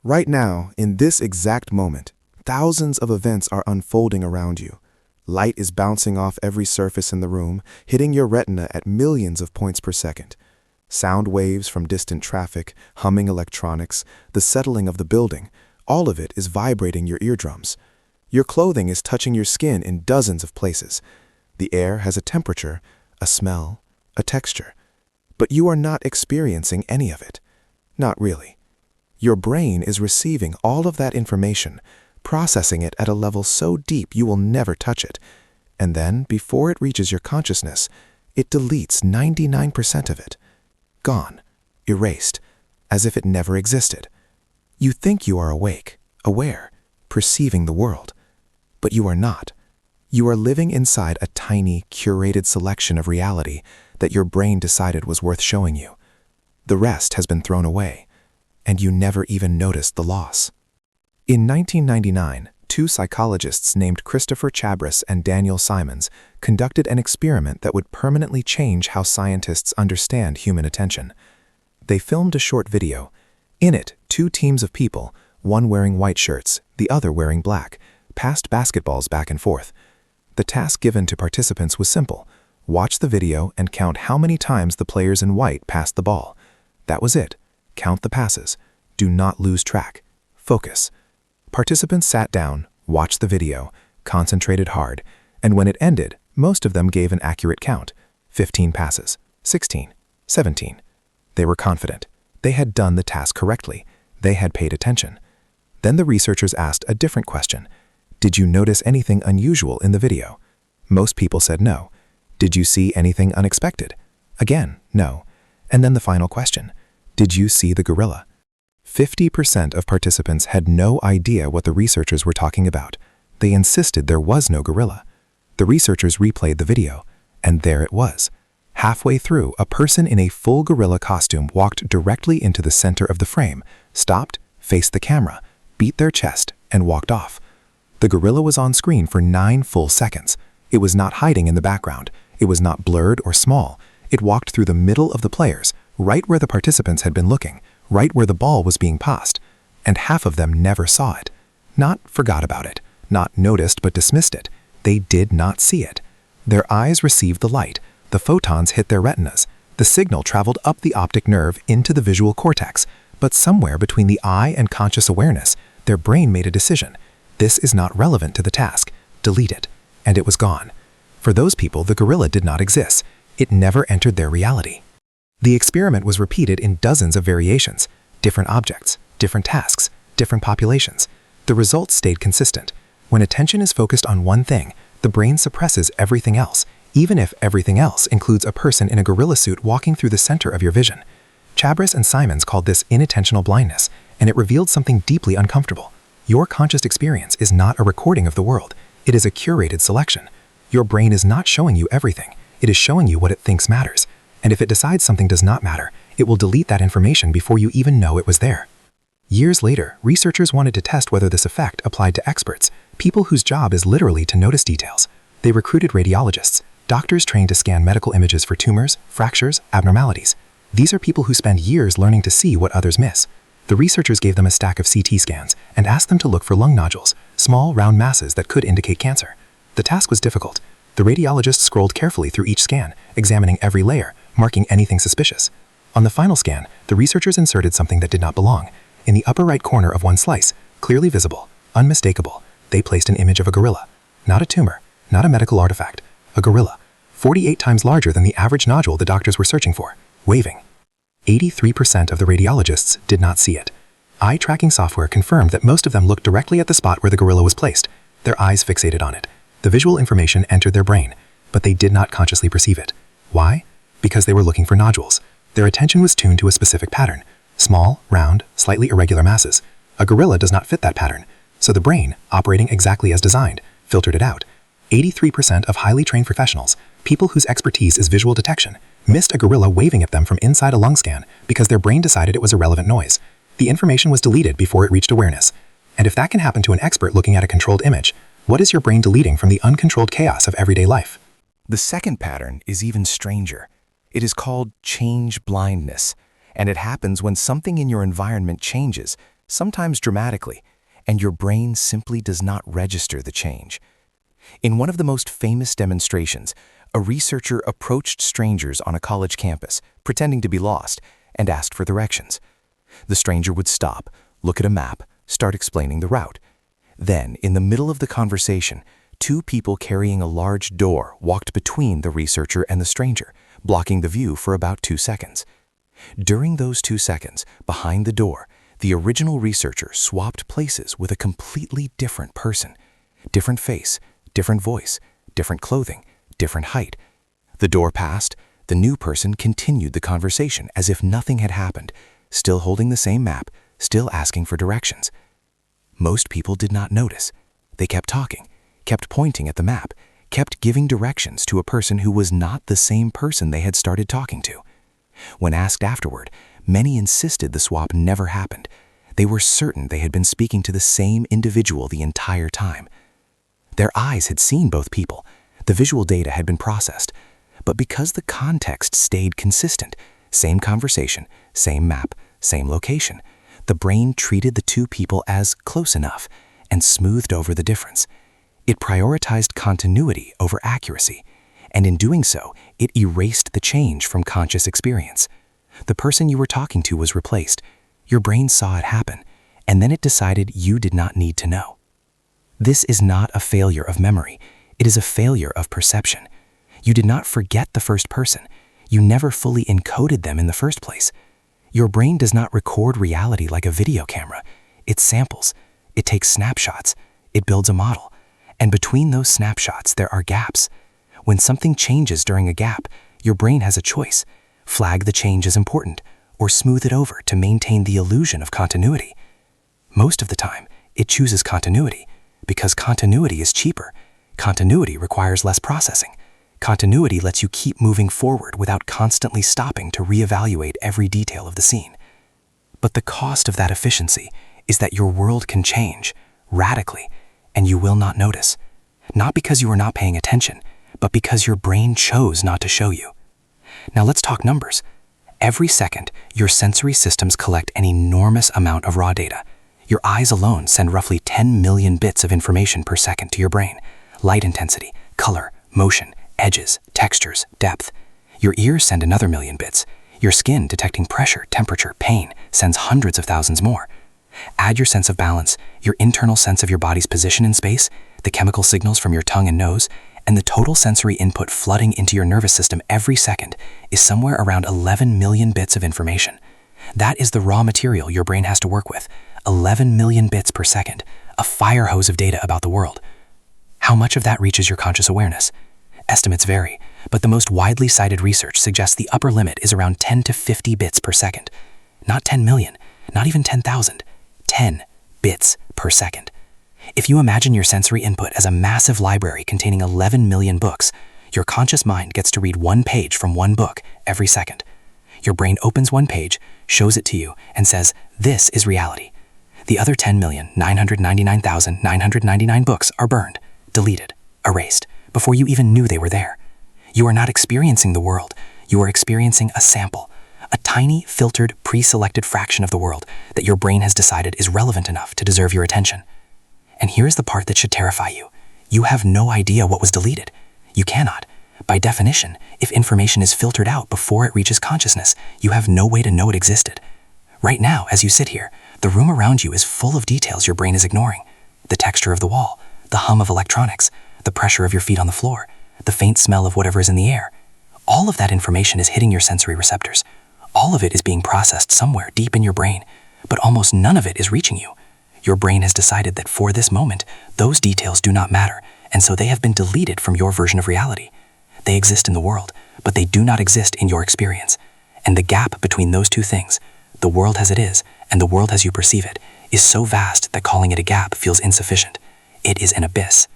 Right now, in this exact moment, thousands of events are unfolding around you. Light is bouncing off every surface in the room, hitting your retina at millions of points per second. Sound waves from distant traffic, humming electronics, the settling of the building, all of it is vibrating your eardrums. Your clothing is touching your skin in dozens of places. The air has a temperature, a smell, a texture. But you are not experiencing any of it. Not really. Your brain is receiving all of that information, processing it at a level so deep you will never touch it. And then, before it reaches your consciousness, it deletes 99% of it. Gone, erased, as if it never existed. You think you are awake, aware, perceiving the world. But you are not. You are living inside a tiny, curated selection of reality that your brain decided was worth showing you. The rest has been thrown away, and you never even noticed the loss. In 1999, two psychologists named Christopher Chabris and Daniel Simons conducted an experiment that would permanently change how scientists understand human attention. They filmed a short video. In it, two teams of people, one wearing white shirts, the other wearing black, passed basketballs back and forth. The task given to participants was simple: watch the video and count how many times the players in white passed the ball. That was it. Count the passes. Do not lose track. Focus. Participants sat down, watched the video, concentrated hard, and when it ended, most of them gave an accurate count. 15 passes, 16, 17. They were confident. They had done the task correctly. They had paid attention. Then the researchers asked a different question. Did you notice anything unusual in the video? Most people said no. Did you see anything unexpected? Again, no. And then the final question. Did you see the gorilla? 50% of participants had no idea what the researchers were talking about. They insisted there was no gorilla. The researchers replayed the video, and there it was. Halfway through, a person in a full gorilla costume walked directly into the center of the frame, stopped, faced the camera, beat their chest, and walked off. The gorilla was on screen for 9 full seconds. It was not hiding in the background. It was not blurred or small. It walked through the middle of the players, right where the participants had been looking, right where the ball was being passed, and half of them never saw it. Not forgot about it, not noticed but dismissed it. They did not see it. Their eyes received the light. The photons hit their retinas. The signal traveled up the optic nerve into the visual cortex, but somewhere between the eye and conscious awareness, their brain made a decision. This is not relevant to the task. Delete it. And it was gone. For those people, the gorilla did not exist. It never entered their reality. The experiment was repeated in dozens of variations, different objects, different tasks, different populations. The results stayed consistent. When attention is focused on one thing, the brain suppresses everything else, even if everything else includes a person in a gorilla suit walking through the center of your vision. Chabris and Simons called this inattentional blindness, and it revealed something deeply uncomfortable. Your conscious experience is not a recording of the world. It is a curated selection. Your brain is not showing you everything. It is showing you what it thinks matters. And if it decides something does not matter, it will delete that information before you even know it was there. Years later, researchers wanted to test whether this effect applied to experts, people whose job is literally to notice details. They recruited radiologists, doctors trained to scan medical images for tumors, fractures, abnormalities. These are people who spend years learning to see what others miss. The researchers gave them a stack of CT scans and asked them to look for lung nodules, small, round masses that could indicate cancer. The task was difficult. The radiologists scrolled carefully through each scan, examining every layer, marking anything suspicious. On the final scan, the researchers inserted something that did not belong. In the upper right corner of one slice, clearly visible, unmistakable, they placed an image of a gorilla. Not a tumor, not a medical artifact, a gorilla, 48 times larger than the average nodule the doctors were searching for, waving. 83% of the radiologists did not see it. Eye tracking software confirmed that most of them looked directly at the spot where the gorilla was placed, their eyes fixated on it. The visual information entered their brain, but they did not consciously perceive it. Why? Because they were looking for nodules. Their attention was tuned to a specific pattern: small, round, slightly irregular masses. A gorilla does not fit that pattern, so the brain, operating exactly as designed, filtered it out. 83% of highly trained professionals, people whose expertise is visual detection, missed a gorilla waving at them from inside a lung scan because their brain decided it was irrelevant noise. The information was deleted before it reached awareness. And if that can happen to an expert looking at a controlled image, what is your brain deleting from the uncontrolled chaos of everyday life? The second pattern is even stranger. It is called change blindness, and it happens when something in your environment changes, sometimes dramatically, and your brain simply does not register the change. In one of the most famous demonstrations, a researcher approached strangers on a college campus, pretending to be lost, and asked for directions. The stranger would stop, look at a map, start explaining the route. Then, in the middle of the conversation, two people carrying a large door walked between the researcher and the stranger, blocking the view for about 2 seconds. During those 2 seconds, behind the door, the original researcher swapped places with a completely different person. Different face, different voice, different clothing, different height. The door passed, the new person continued the conversation as if nothing had happened, still holding the same map, still asking for directions. Most people did not notice. They kept talking, kept pointing at the map, kept giving directions to a person who was not the same person they had started talking to. When asked afterward, many insisted the swap never happened. They were certain they had been speaking to the same individual the entire time. Their eyes had seen both people. The visual data had been processed. But because the context stayed consistent, same conversation, same map, same location, the brain treated the two people as close enough and smoothed over the difference. It prioritized continuity over accuracy, and in doing so, it erased the change from conscious experience. The person you were talking to was replaced. Your brain saw it happen, and then it decided you did not need to know. This is not a failure of memory. It is a failure of perception. You did not forget the first person. You never fully encoded them in the first place. Your brain does not record reality like a video camera. It samples. It takes snapshots. It builds a model. And between those snapshots, there are gaps. When something changes during a gap, your brain has a choice: flag the change as important, or smooth it over to maintain the illusion of continuity. Most of the time, it chooses continuity, because continuity is cheaper. Continuity requires less processing. Continuity lets you keep moving forward without constantly stopping to reevaluate every detail of the scene. But the cost of that efficiency is that your world can change, radically, and you will not notice. Not because you are not paying attention, but because your brain chose not to show you. Now let's talk numbers. Every second, your sensory systems collect an enormous amount of raw data. Your eyes alone send roughly 10 million bits of information per second to your brain. Light intensity, color, motion, edges, textures, depth. Your ears send another million bits. Your skin, detecting pressure, temperature, pain, sends hundreds of thousands more. Add your sense of balance, your internal sense of your body's position in space, the chemical signals from your tongue and nose, and the total sensory input flooding into your nervous system every second is somewhere around 11 million bits of information. That is the raw material your brain has to work with. 11 million bits per second, a fire hose of data about the world. How much of that reaches your conscious awareness? Estimates vary, but the most widely cited research suggests the upper limit is around 10 to 50 bits per second. Not 10 million, not even 10,000, 10 bits per second. If you imagine your sensory input as a massive library containing 11 million books, your conscious mind gets to read one page from one book every second. Your brain opens one page, shows it to you, and says, "This is reality." The other 10,999,999 books are burned, deleted, erased, before you even knew they were there. You are not experiencing the world. You are experiencing a sample, a tiny, filtered, pre-selected fraction of the world that your brain has decided is relevant enough to deserve your attention. And here's the part that should terrify you. You have no idea what was deleted. You cannot. By definition, if information is filtered out before it reaches consciousness, you have no way to know it existed. Right now, as you sit here, the room around you is full of details your brain is ignoring. The texture of the wall, the hum of electronics, the pressure of your feet on the floor, the faint smell of whatever is in the air. All of that information is hitting your sensory receptors. All of it is being processed somewhere deep in your brain, but almost none of it is reaching you. Your brain has decided that for this moment, those details do not matter, and so they have been deleted from your version of reality. They exist in the world, but they do not exist in your experience. And the gap between those two things, the world as it is and the world as you perceive it, is so vast that calling it a gap feels insufficient. It is an abyss.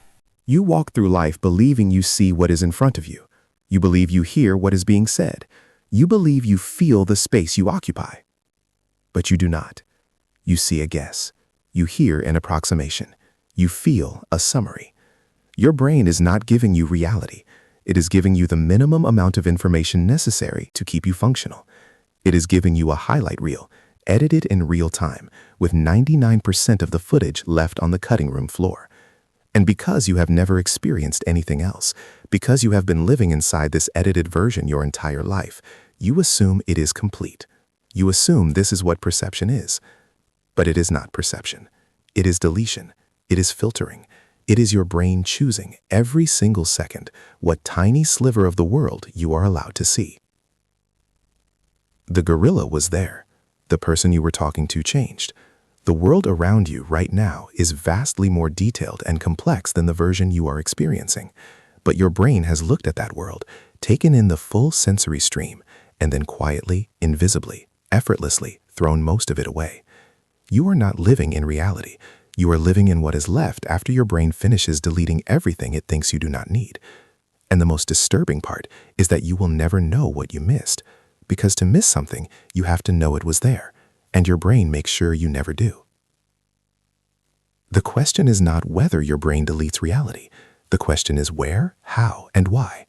You walk through life believing you see what is in front of you. You believe you hear what is being said. You believe you feel the space you occupy. But you do not. You see a guess. You hear an approximation. You feel a summary. Your brain is not giving you reality. It is giving you the minimum amount of information necessary to keep you functional. It is giving you a highlight reel, edited in real time, with 99% of the footage left on the cutting room floor. And because you have never experienced anything else, because you have been living inside this edited version your entire life, you assume it is complete. You assume this is what perception is. But it is not perception. It is deletion. It is filtering. It is your brain choosing every single second what tiny sliver of the world you are allowed to see. The gorilla was there. The person you were talking to changed. The world around you right now is vastly more detailed and complex than the version you are experiencing. But your brain has looked at that world, taken in the full sensory stream, and then quietly, invisibly, effortlessly thrown most of it away. You are not living in reality. You are living in what is left after your brain finishes deleting everything it thinks you do not need. And the most disturbing part is that you will never know what you missed. Because to miss something, you have to know it was there, and your brain makes sure you never do. The question is not whether your brain deletes reality. The question is where, how, and why.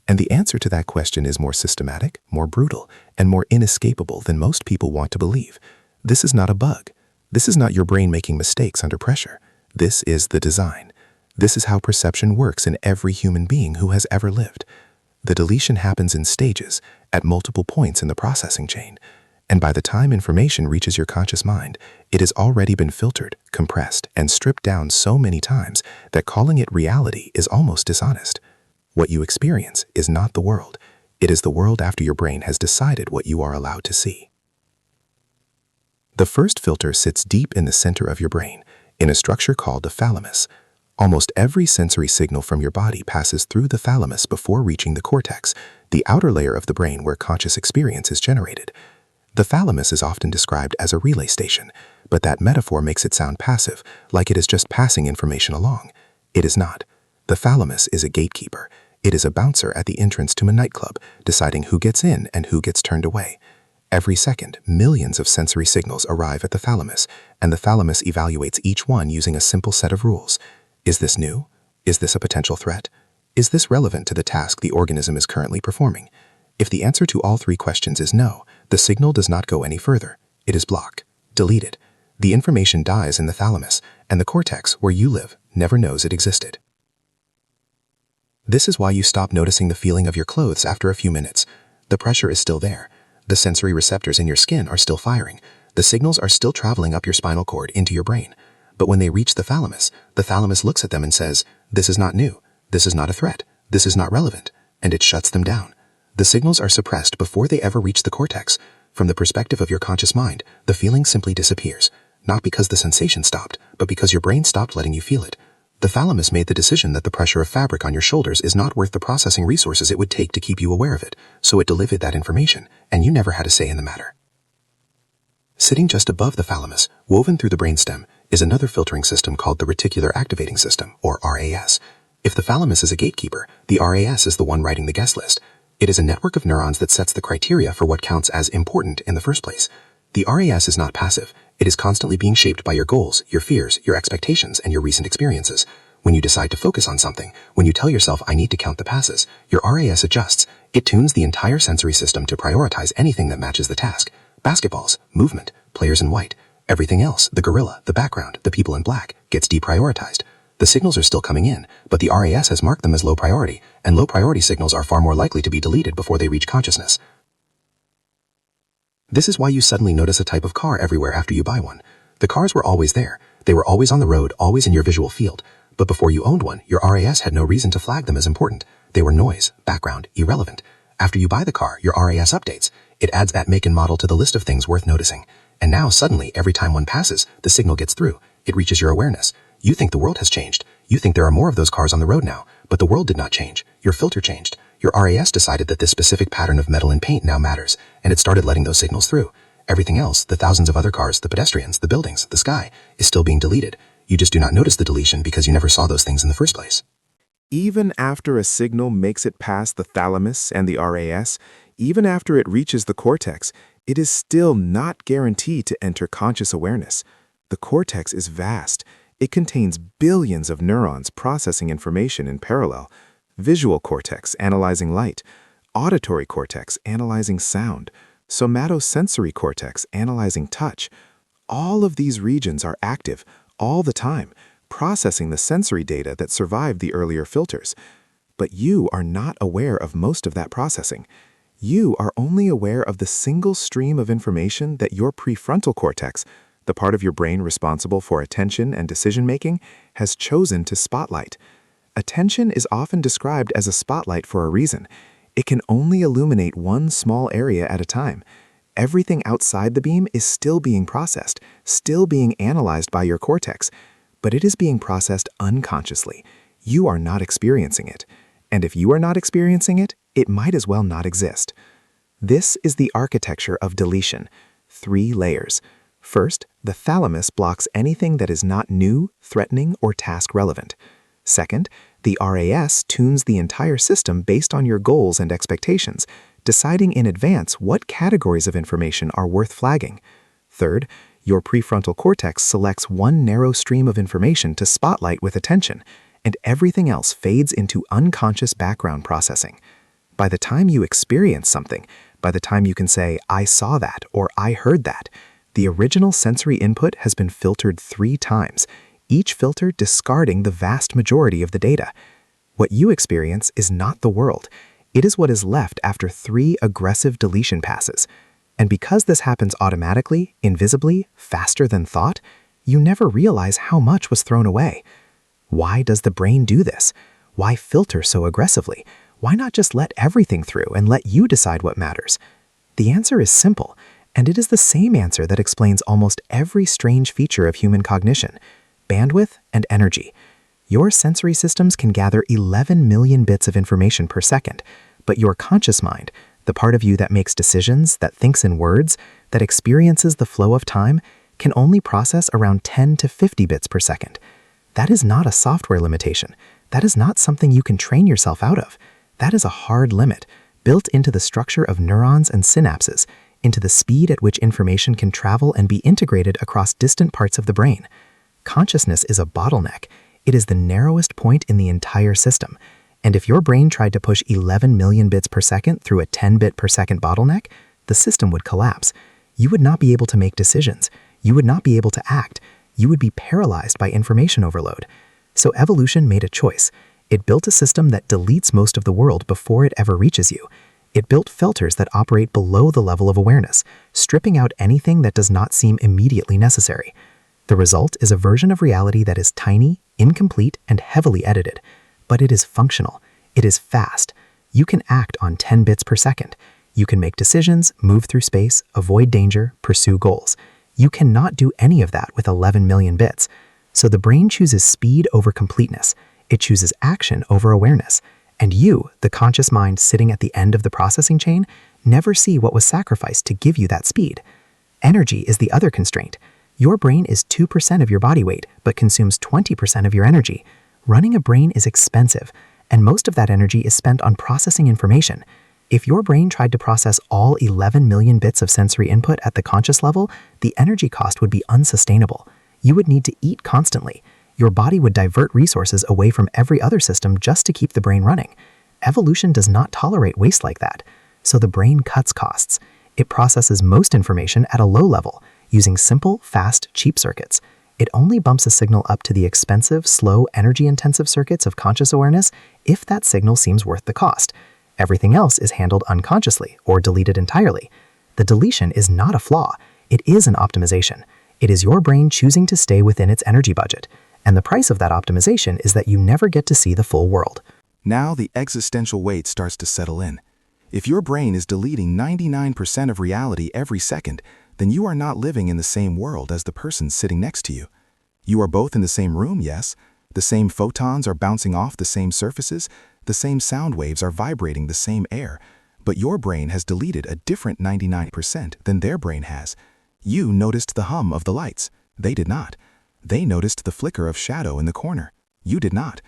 And the answer to that question is more systematic, more brutal, and more inescapable than most people want to believe. This is not a bug. This is not your brain making mistakes under pressure. This is the design. This is how perception works in every human being who has ever lived. The deletion happens in stages, at multiple points in the processing chain. And by the time information reaches your conscious mind, it has already been filtered, compressed, and stripped down so many times that calling it reality is almost dishonest. What you experience is not the world. It is the world after your brain has decided what you are allowed to see. The first filter sits deep in the center of your brain, in a structure called the thalamus. Almost every sensory signal from your body passes through the thalamus before reaching the cortex, the outer layer of the brain where conscious experience is generated. The thalamus is often described as a relay station, but that metaphor makes it sound passive, like it is just passing information along. It is not. The thalamus is a gatekeeper. It is a bouncer at the entrance to a nightclub, deciding who gets in and who gets turned away. Every second, millions of sensory signals arrive at the thalamus, and the thalamus evaluates each one using a simple set of rules. Is this new? Is this a potential threat? Is this relevant to the task the organism is currently performing? If the answer to all three questions is no, the signal does not go any further. It is blocked, deleted. The information dies in the thalamus, and the cortex, where you live, never knows it existed. This is why you stop noticing the feeling of your clothes after a few minutes. The pressure is still there. The sensory receptors in your skin are still firing. The signals are still traveling up your spinal cord into your brain. But when they reach the thalamus looks at them and says, this is not new, this is not a threat, this is not relevant, and it shuts them down. The signals are suppressed before they ever reach the cortex. From the perspective of your conscious mind, the feeling simply disappears, not because the sensation stopped, but because your brain stopped letting you feel it. The thalamus made the decision that the pressure of fabric on your shoulders is not worth the processing resources it would take to keep you aware of it, so it delivered that information, and you never had a say in the matter. Sitting just above the thalamus, woven through the brainstem, is another filtering system called the reticular activating system, or RAS. If the thalamus is a gatekeeper, the RAS is the one writing the guest list. It is a network of neurons that sets the criteria for what counts as important in the first place. The RAS is not passive. It is constantly being shaped by your goals, your fears, your expectations, and your recent experiences. When you decide to focus on something, when you tell yourself, I need to count the passes, your RAS adjusts. It tunes the entire sensory system to prioritize anything that matches the task. Basketballs, movement, players in white. Everything else, the gorilla, the background, the people in black, gets deprioritized. The signals are still coming in, but the RAS has marked them as low priority, and low priority signals are far more likely to be deleted before they reach consciousness. This is why you suddenly notice a type of car everywhere after you buy one. The cars were always there. They were always on the road, always in your visual field. But before you owned one, your RAS had no reason to flag them as important. They were noise, background, irrelevant. After you buy the car, your RAS updates. It adds that make and model to the list of things worth noticing. And now suddenly, every time one passes, the signal gets through. It reaches your awareness. You think the world has changed. You think there are more of those cars on the road now. But the world did not change. Your filter changed. Your RAS decided that this specific pattern of metal and paint now matters, and it started letting those signals through. Everything else, the thousands of other cars, the pedestrians, the buildings, the sky, is still being deleted. You just do not notice the deletion because you never saw those things in the first place. Even after a signal makes it past the thalamus and the RAS, even after it reaches the cortex, it is still not guaranteed to enter conscious awareness. The cortex is vast. It contains billions of neurons processing information in parallel. Visual cortex analyzing light, auditory cortex analyzing sound, somatosensory cortex analyzing touch. All of these regions are active all the time, processing the sensory data that survived the earlier filters. But you are not aware of most of that processing. You are only aware of the single stream of information that your prefrontal cortex, the part of your brain responsible for attention and decision-making, has chosen to spotlight. Attention is often described as a spotlight for a reason. It can only illuminate one small area at a time. Everything outside the beam is still being processed, still being analyzed by your cortex, but it is being processed unconsciously. You are not experiencing it. And if you are not experiencing it, it might as well not exist. This is the architecture of deletion. 3 layers. First, the thalamus blocks anything that is not new, threatening, or task relevant. Second, the RAS tunes the entire system based on your goals and expectations, deciding in advance what categories of information are worth flagging. Third, your prefrontal cortex selects one narrow stream of information to spotlight with attention, and everything else fades into unconscious background processing. By the time you experience something, by the time you can say, "I saw that," or "I heard that," the original sensory input has been filtered 3 times, each filter discarding the vast majority of the data. What you experience is not the world. It is what is left after 3 aggressive deletion passes. And because this happens automatically, invisibly, faster than thought, you never realize how much was thrown away. Why does the brain do this? Why filter so aggressively? Why not just let everything through and let you decide what matters? The answer is simple, and it is the same answer that explains almost every strange feature of human cognition: bandwidth and energy. Your sensory systems can gather 11 million bits of information per second, but your conscious mind, the part of you that makes decisions, that thinks in words, that experiences the flow of time, can only process around 10 to 50 bits per second. That is not a software limitation. That is not something you can train yourself out of. That is a hard limit, built into the structure of neurons and synapses, into the speed at which information can travel and be integrated across distant parts of the brain. Consciousness is a bottleneck. It is the narrowest point in the entire system. And if your brain tried to push 11 million bits per second through a 10-bit per second bottleneck, the system would collapse. You would not be able to make decisions. You would not be able to act. You would be paralyzed by information overload. So evolution made a choice. It built a system that deletes most of the world before it ever reaches you. It built filters that operate below the level of awareness, stripping out anything that does not seem immediately necessary. The result is a version of reality that is tiny, incomplete, and heavily edited. But it is functional. It is fast. You can act on 10 bits per second. You can make decisions, move through space, avoid danger, pursue goals. You cannot do any of that with 11 million bits. So the brain chooses speed over completeness. It chooses action over awareness. And you, the conscious mind sitting at the end of the processing chain, never see what was sacrificed to give you that speed. Energy is the other constraint. Your brain is 2% of your body weight, but consumes 20% of your energy. Running a brain is expensive, and most of that energy is spent on processing information. If your brain tried to process all 11 million bits of sensory input at the conscious level, the energy cost would be unsustainable. You would need to eat constantly. Your body would divert resources away from every other system just to keep the brain running. Evolution does not tolerate waste like that, so the brain cuts costs. It processes most information at a low level, using simple, fast, cheap circuits. It only bumps a signal up to the expensive, slow, energy-intensive circuits of conscious awareness if that signal seems worth the cost. Everything else is handled unconsciously or deleted entirely. The deletion is not a flaw. It is an optimization. It is your brain choosing to stay within its energy budget. And the price of that optimization is that you never get to see the full world. Now the existential weight starts to settle in. If your brain is deleting 99% of reality every second, then you are not living in the same world as the person sitting next to you. You are both in the same room, yes. The same photons are bouncing off the same surfaces. The same sound waves are vibrating the same air. But your brain has deleted a different 99% than their brain has. You noticed the hum of the lights. They did not. They noticed the flicker of shadow in the corner. You did not.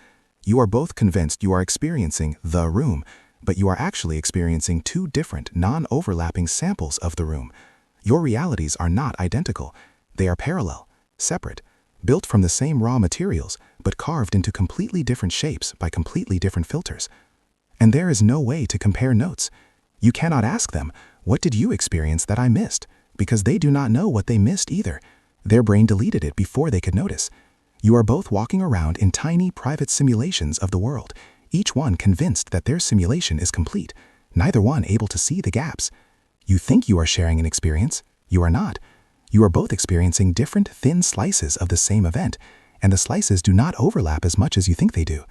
You are both convinced you are experiencing the room, but you are actually experiencing 2 different, non-overlapping samples of the room. Your realities are not identical. They are parallel, separate, built from the same raw materials, but carved into completely different shapes by completely different filters. And there is no way to compare notes. You cannot ask them, "What did you experience that I missed?" because they do not know what they missed either. Their brain deleted it before they could notice. You are both walking around in tiny private simulations of the world, each one convinced that their simulation is complete, neither one able to see the gaps. You think you are sharing an experience. You are not. You are both experiencing different thin slices of the same event, and the slices do not overlap as much as you think they do.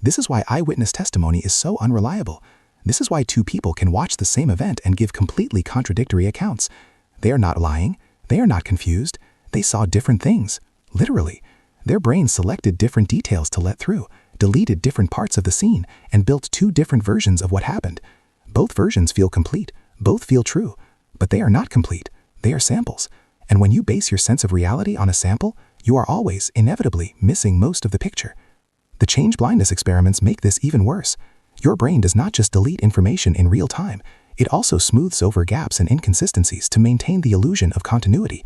This is why eyewitness testimony is so unreliable. This is why two people can watch the same event and give completely contradictory accounts. They are not lying. They are not confused. They saw different things, literally. Their brains selected different details to let through, deleted different parts of the scene, and built two different versions of what happened. Both versions feel complete, both feel true, but they are not complete. They are samples. And when you base your sense of reality on a sample, you are always, inevitably, missing most of the picture. The change blindness experiments make this even worse. Your brain does not just delete information in real time, it also smooths over gaps and inconsistencies to maintain the illusion of continuity.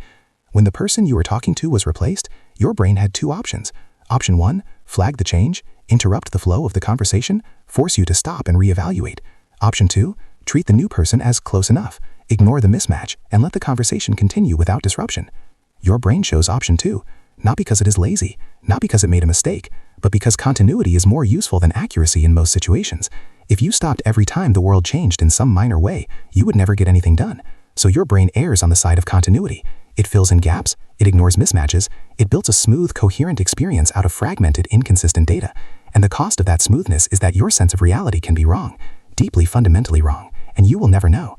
When the person you were talking to was replaced, your brain had two options. Option 1, flag the change, interrupt the flow of the conversation, force you to stop and reevaluate. Option 2, treat the new person as close enough, ignore the mismatch, and let the conversation continue without disruption. Your brain chose option 2, not because it is lazy, not because it made a mistake, but because continuity is more useful than accuracy in most situations. If you stopped every time the world changed in some minor way, you would never get anything done. So your brain errs on the side of continuity. It fills in gaps, it ignores mismatches, it builds a smooth, coherent experience out of fragmented, inconsistent data. And the cost of that smoothness is that your sense of reality can be wrong, deeply, fundamentally wrong, and you will never know.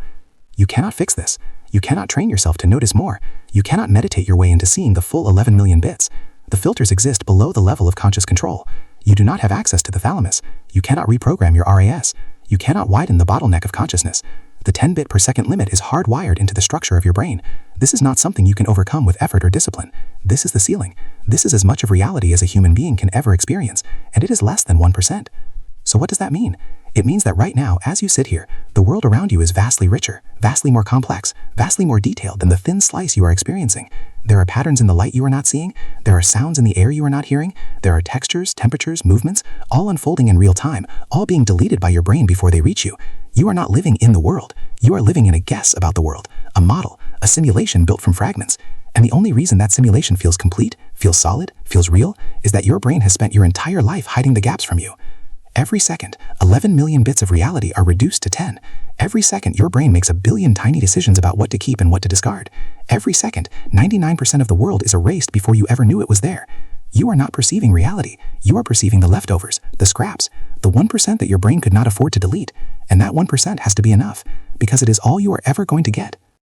You cannot fix this. You cannot train yourself to notice more. You cannot meditate your way into seeing the full 11 million bits. The filters exist below the level of conscious control. You do not have access to the thalamus. You cannot reprogram your RAS. You cannot widen the bottleneck of consciousness. The 10 bit per second limit is hardwired into the structure of your brain. This is not something you can overcome with effort or discipline. This is the ceiling. This is as much of reality as a human being can ever experience, and it is less than 1%. So what does that mean? It means that right now, as you sit here, the world around you is vastly richer, vastly more complex, vastly more detailed than the thin slice you are experiencing. There are patterns in the light you are not seeing. There are sounds in the air you are not hearing. There are textures, temperatures, movements, all unfolding in real time, all being deleted by your brain before they reach you. You are not living in the world. You are living in a guess about the world, a model, a simulation built from fragments. And the only reason that simulation feels complete, feels solid, feels real, is that your brain has spent your entire life hiding the gaps from you. Every second, 11 million bits of reality are reduced to 10. Every second, your brain makes a billion tiny decisions about what to keep and what to discard. Every second, 99% of the world is erased before you ever knew it was there. You are not perceiving reality. You are perceiving the leftovers, the scraps, the 1% that your brain could not afford to delete. And that 1% has to be enough, because it is all you are ever going to get.